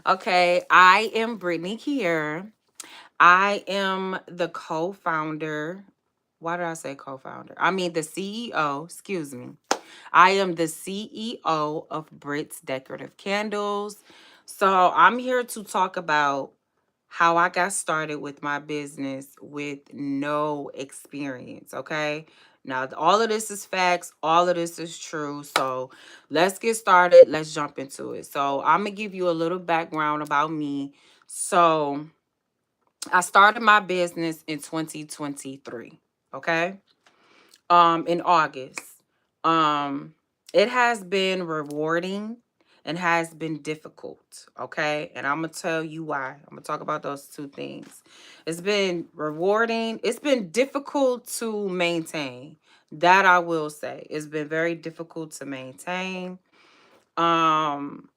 Okay, I am Brittany Kier. I am the co-founder. Why did I say co-founder? I mean the CEO, excuse me. I am the CEO of Brit's Decorative Candles. So I'm here to talk about how I got started with my business with no experience, okay? Now, all of this is facts, all of this is true. So let's get started. Let's jump into it. So I'm going to give you a little background about me. So I started my business in 2023, okay? In August. Um, it has been rewarding and has been difficult, okay? And I'm gonna tell you why. I'm gonna talk about those two things. It's been rewarding, it's been difficult to maintain. That I will say. It's been very difficult to maintain. Um,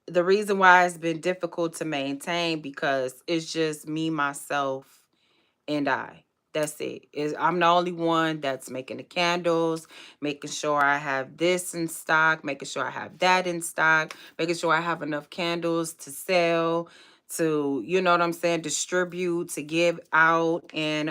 the reason why it's been difficult to maintain because it's just me, myself, and I. That's it. Is I'm the only one that's making the candles, making sure I have this in stock, making sure I have that in stock, making sure I have enough candles to sell, to, you know what I'm saying, distribute, to give out and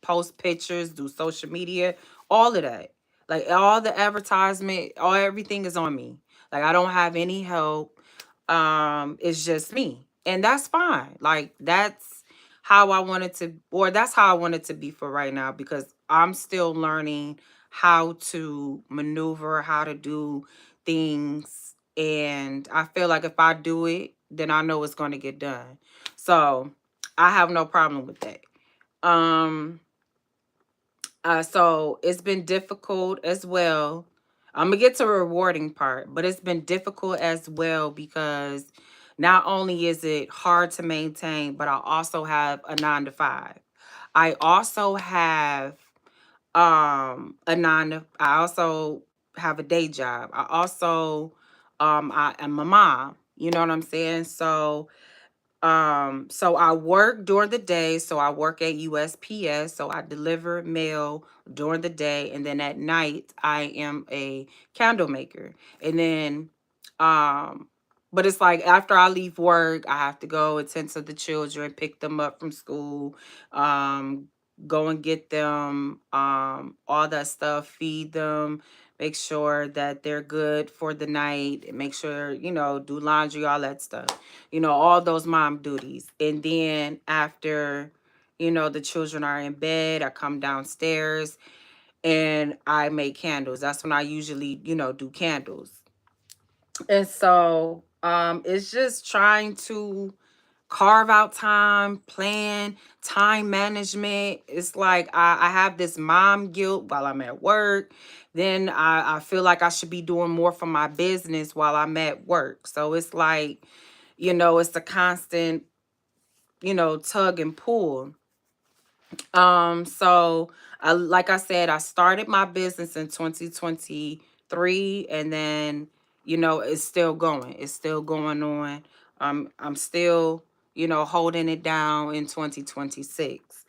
post pictures, do social media, all of that. Like all the advertisement, all everything is on me. Like I don't have any help. It's just me. And that's fine. Like that's how I wanted to, or that's how I want it to be for right now because I'm still learning how to maneuver, how to do things. And I feel like if I do it, then I know it's going to get done. So I have no problem with that. Um, so it's been difficult as well. I'm gonna get to the rewarding part, but it's been difficult as well because not only is it hard to maintain, but I also have a 9 to 5. I also have I also have a day job. I also I am a mom. You know what I'm saying? So I work during the day, so I work at USPS, so I deliver mail during the day, and then at night I am a candle maker. And then um but it's like after I leave work, I have to go attend to the children, pick them up from school, um go and get them all that stuff, feed them, make sure that they're good for the night, and make sure, do laundry, all that stuff, all those mom duties. And then after, the children are in bed, I come downstairs and I make candles. That's when I usually, do candles. And so it's just trying to carve out time, plan, time management. It's like I have this mom guilt while I'm at work. Then I feel like I should be doing more for my business while I'm at work. So it's like, it's a constant, tug and pull. So like I said, I started my business in 2023 and then, it's still going. It's still going on. I'm still, holding it down in 2026.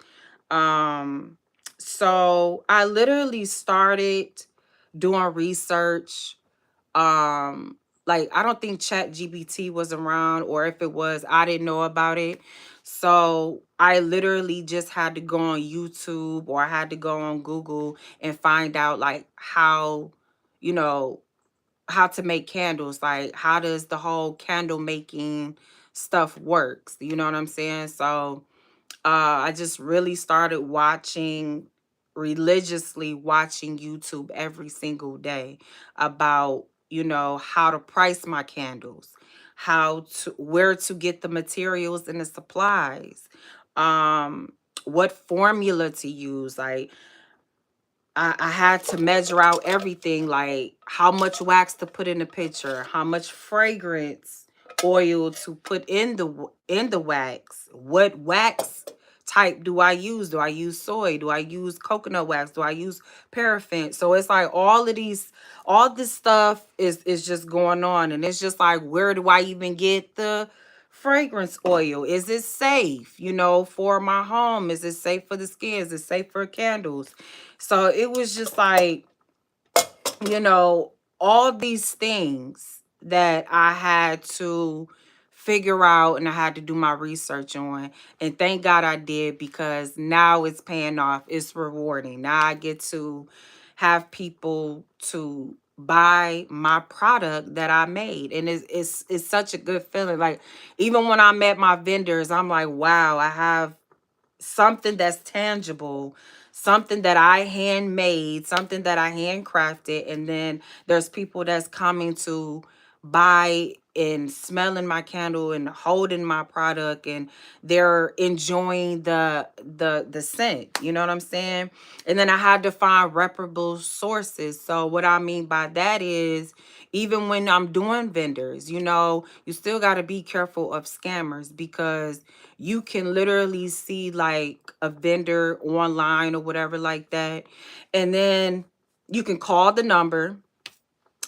Um, so I literally started doing research. Like I don't think Chat GBT was around, or if it was, I didn't know about it. So I literally just had to go on YouTube or I had to go on Google and find out like how, you know, how to make candles, like how does the whole candle making stuff works. You know what I'm saying? So I just really started watching, religiously watching YouTube every single day about, how to price my candles, where to get the materials and the supplies, um, what formula to use. Like, I had to measure out everything, like how much wax to put in the pitcher, how much fragrance oil to put in the wax, what wax type do I use? Do I use soy? Do I use coconut wax? Do I use paraffin? So it's like all this stuff is just going on, and it's just like, where do I even get the fragrance oil? Is it safe, for my home? Is it safe for the skin? Is it safe for candles? So it was just like, you know, all these things that I had to figure out and I had to do my research on. And thank God I did, because now it's paying off. It's rewarding. Now I get to have people to buy my product that I made. And it's such a good feeling. Like, even when I met my vendors, I'm like, wow, I have something that's tangible, something that I handmade, something that I handcrafted, and then there's people that's coming to buy and smelling my candle and holding my product, and they're enjoying the scent. You know what I'm saying? And then I had to find reputable sources. So what I mean by that is, even when I'm doing vendors, you still got to be careful of scammers, because you can literally see like a vendor online or whatever like that. And then you can call the number,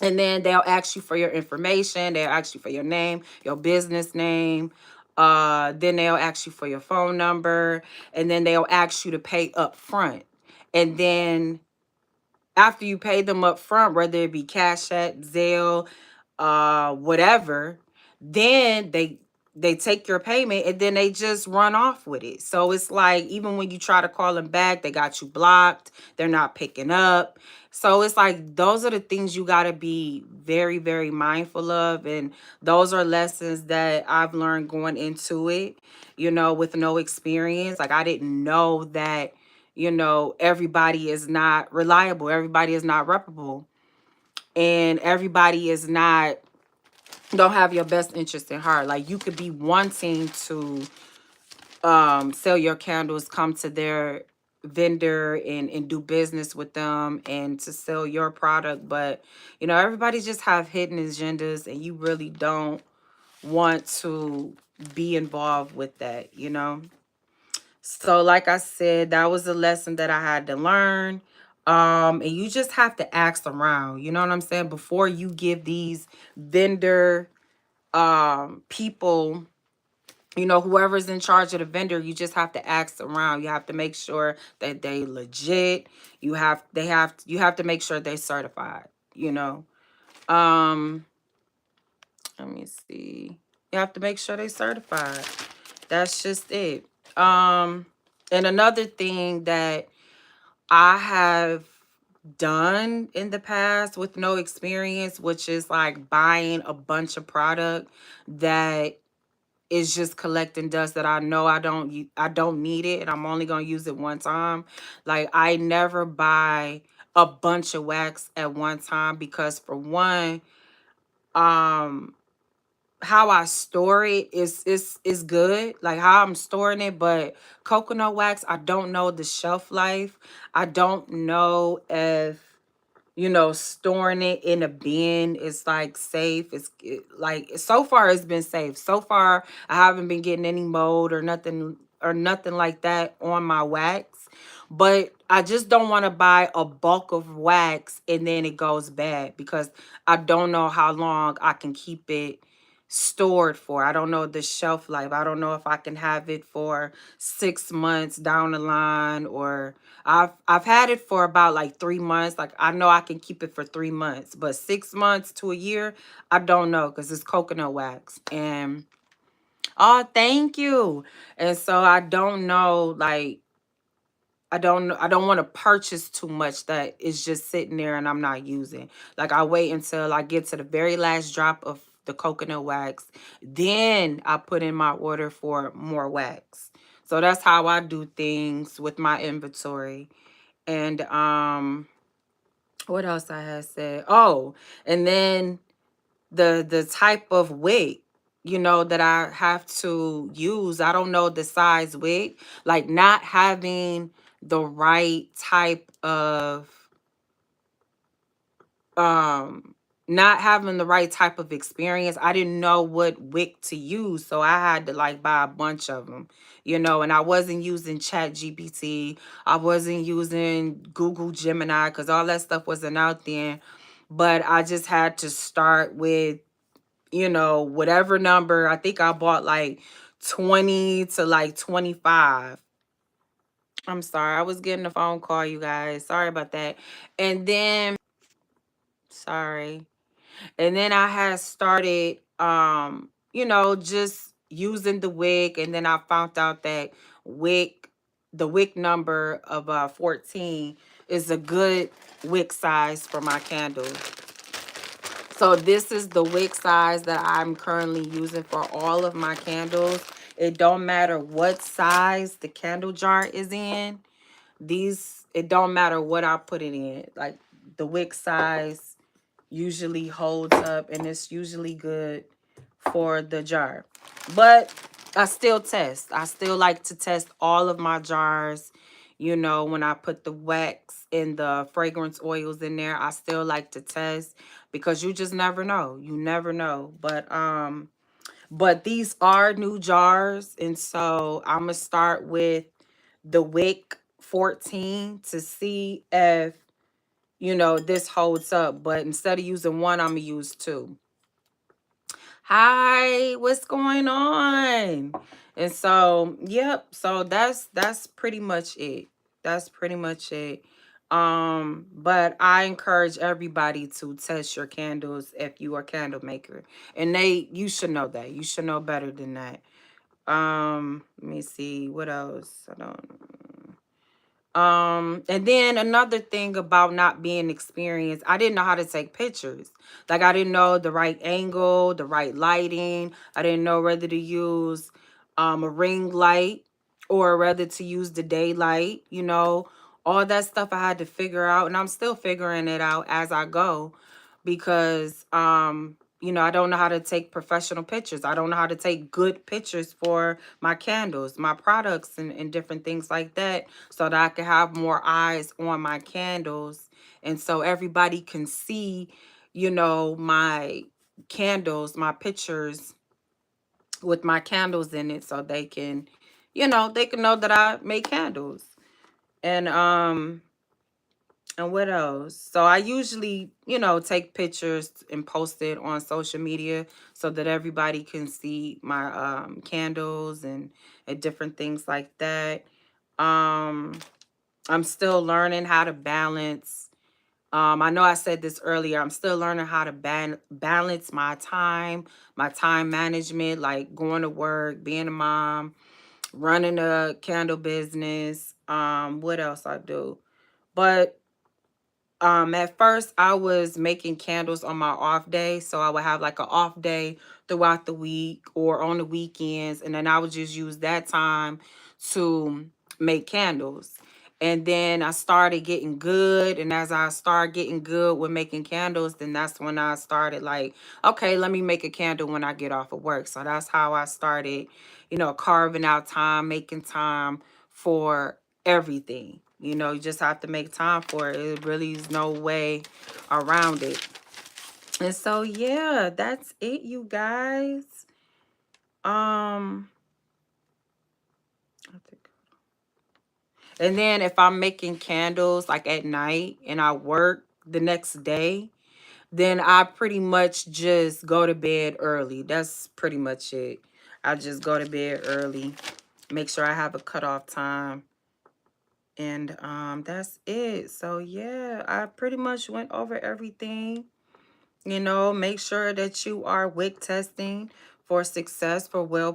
and then they'll ask you for your information. They'll ask you for your name, your business name. Then they'll ask you for your phone number, and then they'll ask you to pay up front. And then after you pay them up front, whether it be Cash App, Zelle, whatever, then they take your payment and then they just run off with it. So it's like, even when you try to call them back, they got you blocked. They're not picking up. So it's like, those are the things you got to be very, very mindful of. And those are lessons that I've learned going into it, with no experience. Like, I didn't know that, everybody is not reliable. Everybody is not reputable. And everybody is not, don't have your best interest in heart. Like, you could be wanting to sell your candles, come to their vendor and do business with them and to sell your product, but everybody just have hidden agendas, and you really don't want to be involved with that. So like I said, that was a lesson that I had to learn. And you just have to ask around, you know what I'm saying, before you give these vendor people, whoever's in charge of the vendor, you just have to ask around. You have to make sure that they legit. You have to make sure they certified. Um, let me see. You have to make sure they certified. That's just it. And another thing that I have done in the past with no experience, which is like buying a bunch of product that is just collecting dust, that I know I don't need it, and I'm only going to use it one time. Like, I never buy a bunch of wax at one time, because for one, um how I store it is good, like how I'm storing it. But coconut wax, I don't know the shelf life. I don't know if storing it in a bin is like safe. Like, so far it's been safe. So far I haven't been getting any mold or nothing like that on my wax. But I just don't want to buy a bulk of wax and then it goes bad, because I don't know how long I can keep it stored for. I don't know the shelf life. I don't know if I can have it for 6 months down the line, or I've had it for about like 3 months. Like, I know I can keep it for 3 months, but 6 months to a year, I don't know, because it's coconut wax. And oh, thank you. And so I don't know, like, I don't want to purchase too much that is just sitting there and I'm not using. Like, I wait until I get to the very last drop of the coconut wax. Then I put in my order for more wax. So that's how I do things with my inventory. And what else I had said? Oh, and then the type of wig, that I have to use. I don't know the size wig. Like, not having the right type of um not having the right type of experience. I didn't know what wig to use, so I had to like buy a bunch of them, and I wasn't using Chat GPT. I wasn't using Google Gemini, because all that stuff wasn't out then. But I just had to start with, whatever number. I think I bought like 20 to like 25. I'm sorry, I was getting a phone call, you guys. Sorry about that. And then, sorry. And then I had started, just using the wick. And then I found out that wick, the wick number of 14 is a good wick size for my candles. So this is the wick size that I'm currently using for all of my candles. It don't matter what size the candle jar is in. It don't matter what I put it in. Like the wick size usually holds up and it's usually good for the jar. But I still test. I still like to test all of my jars. When I put the wax and the fragrance oils in there, I still like to test because you just never know. You never know. But these are new jars, and so I'm gonna start with the wick 14 to see if this holds up. But instead of using one, I'm gonna use two. Hi, what's going on? And so, yep, so that's pretty much it. That's pretty much it. But I encourage everybody to test your candles if you are a candle maker. And you should know that. You should know better than that. Let me see what else. I don't. And then another thing about not being experienced, I didn't know how to take pictures. Like I didn't know the right angle, the right lighting. I didn't know whether to use a ring light or whether to use the daylight, all that stuff I had to figure out, and I'm still figuring it out as I go because I don't know how to take professional pictures. I don't know how to take good pictures for my candles, my products, and different things like that, so that I can have more eyes on my candles. And so everybody can see, my candles, my pictures with my candles in it, so they can know that I make candles. And what else? So I usually, take pictures and post it on social media so that everybody can see my candles and different things like that. Um, I'm still learning how to balance. I know I said this earlier. I'm still learning how to balance my time management, like going to work, being a mom, running a candle business. What else I do? But at first I was making candles on my off day. So I would have like an off day throughout the week or on the weekends. And then I would just use that time to make candles. And then I started getting good. And as I started getting good with making candles, then that's when I started like, okay, let me make a candle when I get off of work. So that's how I started, carving out time, making time for everything. You just have to make time for it. It really is no way around it. And so yeah, that's it, you guys. Um I think and then if I'm making candles like at night and I work the next day, then I pretty much just go to bed early. That's pretty much it. I just go to bed early, make sure I have a cutoff time. And that's it. So yeah, I pretty much went over everything. Make sure that you are wick testing for success for well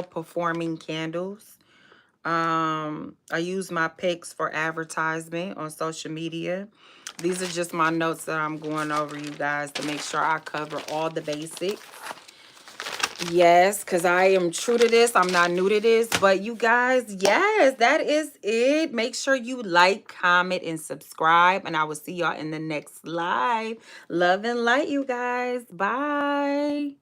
performing candles. I use my pics for advertisement on social media. These are just my notes that I'm going over, you guys, to make sure I cover all the basics. Yes, because I am true to this. I'm not new to this. But you guys, yes, that is it. Make sure you like, comment, and subscribe. And I will see y'all in the next live. Love and light, you guys. Bye.